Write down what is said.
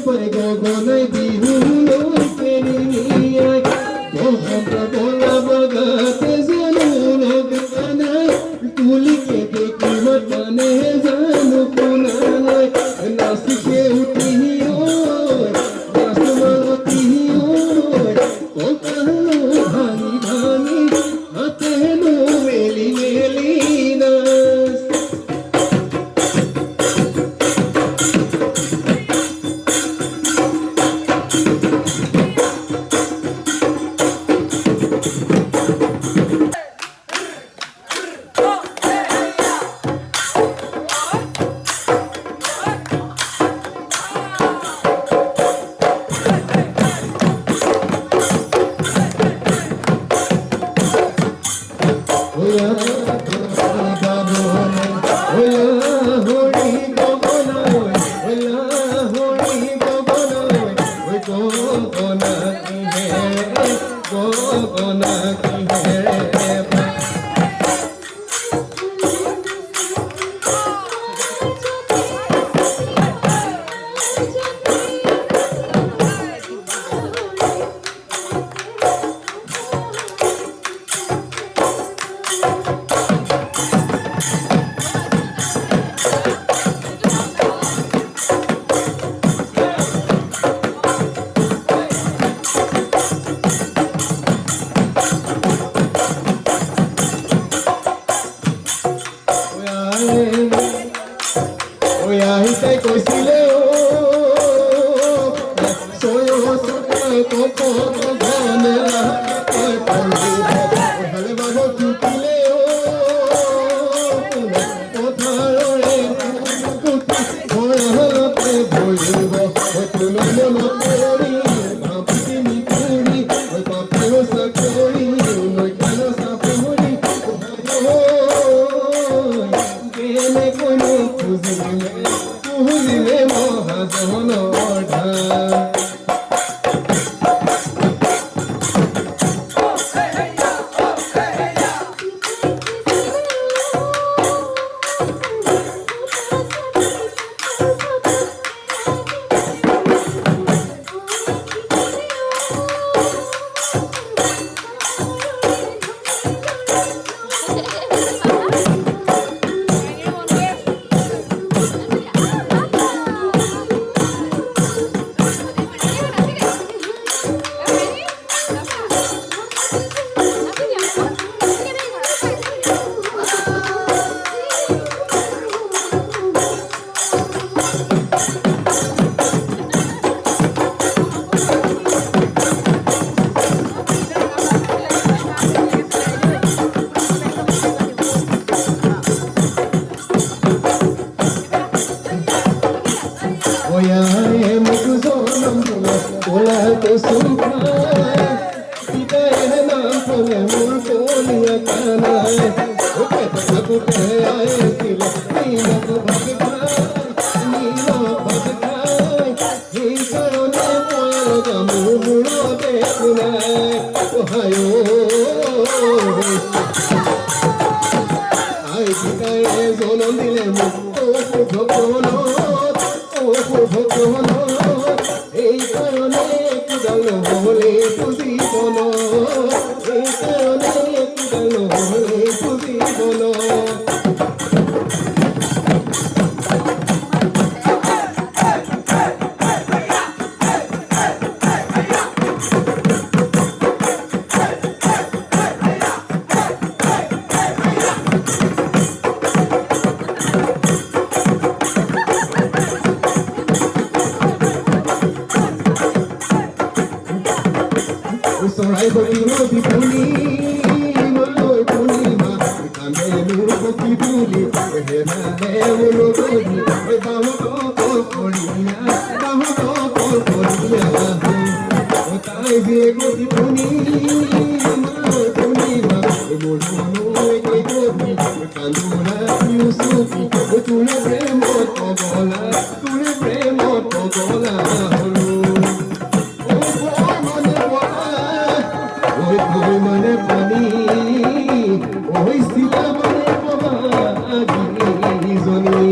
পরে গগনায় বিহুলো পেরিয়ে আমরা বলা বগাতে জানো লোক জানায় তুলিকে দেখি মতানে জানো কোনায় নাসিকে উঠিও নাসমাতিও কোকালো ভাঙি ভাঙি হাতে নো মেলি মেলি নাস কৈছিলে এই কারণে কুদাল বলে জীবন এই কারণে কুদাল বলে জীবন Sorai boti boti puli, maloi puli ma, kane nur boti puli, hena ne ulo boti, bahu to poliya, otai je boti puli, maloi puli ma, mulu noi koi boti, kanura yusufi, tule premo to gola, Oi mane pani, oi sila mane baba agi zoni.